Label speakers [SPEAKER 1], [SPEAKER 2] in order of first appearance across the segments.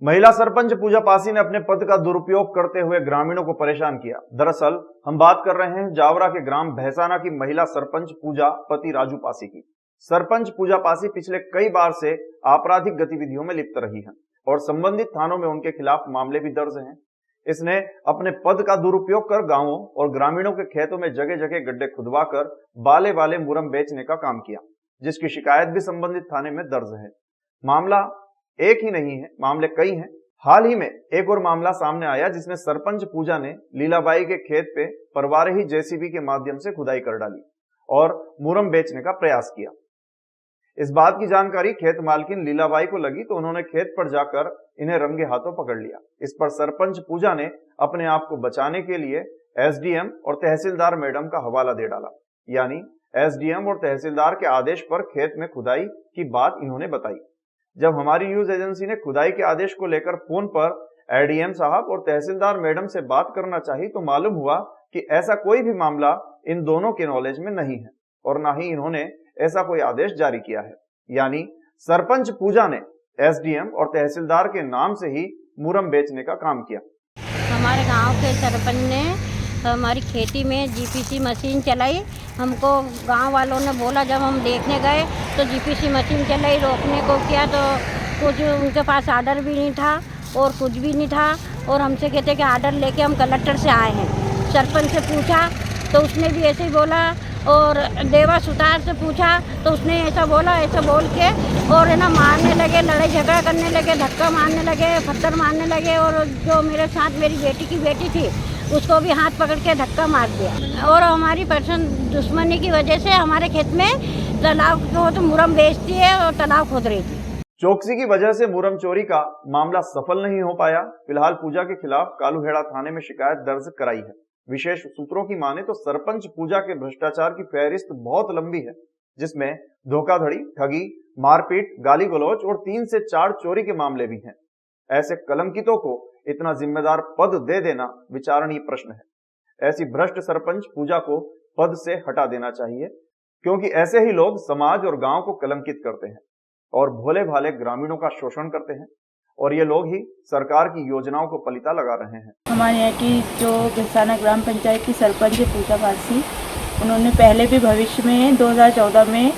[SPEAKER 1] महिला सरपंच पूजा पासी ने अपने पद का दुरुपयोग करते हुए ग्रामीणों को परेशान किया। दरअसल हम बात कर रहे हैं जावरा के ग्राम भैसाना की महिला सरपंच पूजा पति राजू पासी की। सरपंच पूजा पासी पिछले कई बार से आपराधिक गतिविधियों में लिप्त रही हैं और संबंधित थानों में उनके खिलाफ मामले भी दर्ज हैं। इसने अपने पद का दुरुपयोग कर गांवों और ग्रामीणों के खेतों में जगह जगह गड्ढे खुदवाकर बाले वाले मुरम बेचने का काम किया, जिसकी शिकायत भी संबंधित थाने में दर्ज है। मामला एक ही नहीं है, मामले कई हैं। हाल ही में एक और मामला सामने आया जिसमें सरपंच पूजा ने लीलाबाई के खेत पे परवारे ही जेसीबी के माध्यम से खुदाई कर डाली और मुरम बेचने का प्रयास किया। इस बात की जानकारी खेत मालकिन लीलाबाई को लगी तो उन्होंने खेत पर जाकर इन्हें रंगे हाथों पकड़ लिया। इस पर सरपंच पूजा ने अपने आप को बचाने के लिए एसडीएम और तहसीलदार मैडम का हवाला दे डाला। यानी एसडीएम और तहसीलदार के आदेश पर खेत में खुदाई की बात इन्होंने बताई। जब हमारी न्यूज एजेंसी ने खुदाई के आदेश को लेकर फोन पर एडीएम साहब और तहसीलदार मैडम से बात करना चाही तो मालूम हुआ कि ऐसा कोई भी मामला इन दोनों के नॉलेज में नहीं है और ना ही इन्होंने ऐसा कोई आदेश जारी किया है। यानी सरपंच पूजा ने एसडीएम और तहसीलदार के नाम से ही मुरम बेचने का काम किया।
[SPEAKER 2] हमारे गांव के सरपंच ने हमारी खेती में जीपीसी मशीन चलाई। हमको गांव वालों ने बोला, जब हम देखने गए तो जीपीसी मशीन चलाई, रोकने को किया तो कुछ उनके पास आर्डर भी नहीं था और कुछ भी नहीं था और हमसे कहते कि आर्डर लेके हम कलेक्टर से आए हैं। सरपंच से पूछा तो उसने भी ऐसे ही बोला और देवा सुतार से पूछा तो उसने ऐसा बोला, ऐसा बोल के और है ना मारने लगे, लड़ाई झगड़ा करने लगे, धक्का मारने लगे, पत्थर मारने लगे और जो मेरे साथ मेरी बेटी की बेटी थी उसको भी हाथ पकड़ के धक्का मार दिया और हमारी पर्सन दुश्मनी की वजह से हमारे खेत में तालाब को तो मुरम बेचती है और तालाब खोद रही थी।
[SPEAKER 1] चौकसी की वजह से मुरम चोरी का मामला सफल नहीं हो पाया। फिलहाल पूजा के खिलाफ कालूहेड़ा थाने में शिकायत दर्ज कराई है। विशेष सूत्रों की माने तो सरपंच पूजा के भ्रष्टाचार की फहरिस्त बहुत लंबी है, जिसमें धोखाधड़ी, ठगी, मारपीट, गाली गलौज और 3 से 4 चोरी के मामले भी हैं। ऐसे कलंकितों को इतना जिम्मेदार पद दे देना विचारणीय प्रश्न है। ऐसी भ्रष्ट सरपंच पूजा को पद से हटा देना चाहिए, क्योंकि ऐसे ही लोग समाज और गांव को कलंकित करते हैं और भोले भाले ग्रामीणों का शोषण करते हैं और ये लोग ही सरकार की योजनाओं को पलीता लगा रहे हैं। हमारे
[SPEAKER 3] यहाँ की जो भैसाना ग्राम पंचायत की सरपंच है पूजा पासी, उन्होंने पहले भी भविष्य में 2014 में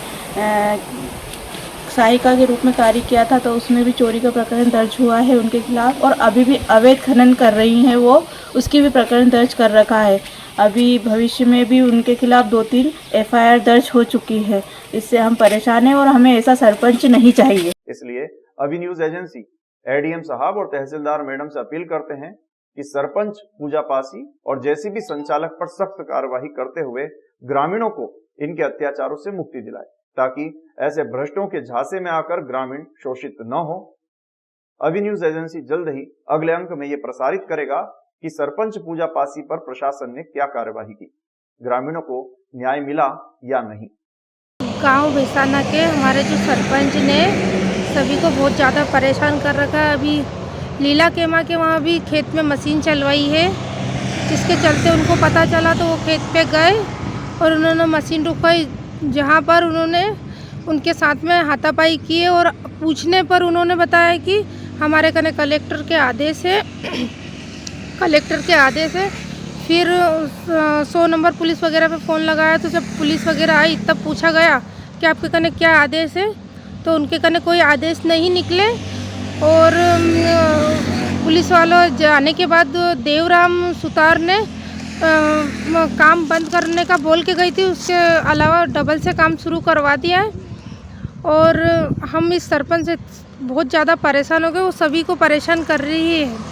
[SPEAKER 3] सहायिका के रूप में कार्य किया था, तो उसमें भी चोरी का प्रकरण दर्ज हुआ है उनके खिलाफ और अभी भी अवैध खनन कर रही हैं वो, उसकी भी प्रकरण दर्ज कर रखा है। अभी भविष्य में भी उनके खिलाफ 2-3 एफआईआर दर्ज हो चुकी है। इससे हम परेशान हैं और हमें ऐसा सरपंच नहीं चाहिए।
[SPEAKER 1] इसलिए अभी न्यूज एजेंसी एडीएम साहब और तहसीलदार मैडम से अपील करते हैं कि सरपंच पूजा पासी और जेसीबी संचालक पर सख्त कार्रवाई करते हुए ग्रामीणों को इनके अत्याचारों से मुक्ति दिलाए, ताकि ऐसे भ्रष्टों के झांसे में आकर ग्रामीण शोषित न हो। अभी न्यूज एजेंसी जल्द ही अगले अंक में ये प्रसारित करेगा कि सरपंच पूजा पासी पर प्रशासन ने क्या कार्यवाही की, ग्रामीणों को न्याय मिला या नहीं।
[SPEAKER 4] गांव भैसाना के हमारे जो सरपंच ने सभी को बहुत ज़्यादा परेशान कर रखा है। अभी लीला के माँ के वहाँ भी खेत में मशीन चलवाई है, जिसके चलते उनको पता चला तो वो खेत पे गए और उन्होंने मशीन रुकवाई, जहाँ पर उन्होंने उनके साथ में हाथापाई किए और पूछने पर उन्होंने बताया कि हमारे कने कलेक्टर के आदेश है कलेक्टर के आदेश है। फिर 100 नंबर पुलिस वगैरह पे फ़ोन लगाया तो जब पुलिस वगैरह आई तब पूछा गया कि आपके कने क्या आदेश है, तो उनके कने कोई आदेश नहीं निकले और पुलिस वालों जाने के बाद देवराम सुतार ने काम बंद करने का बोल के गई थी, उसके अलावा डबल से काम शुरू करवा दिया है और हम इस सरपंच से बहुत ज़्यादा परेशान हो गए। वो सभी को परेशान कर रही है।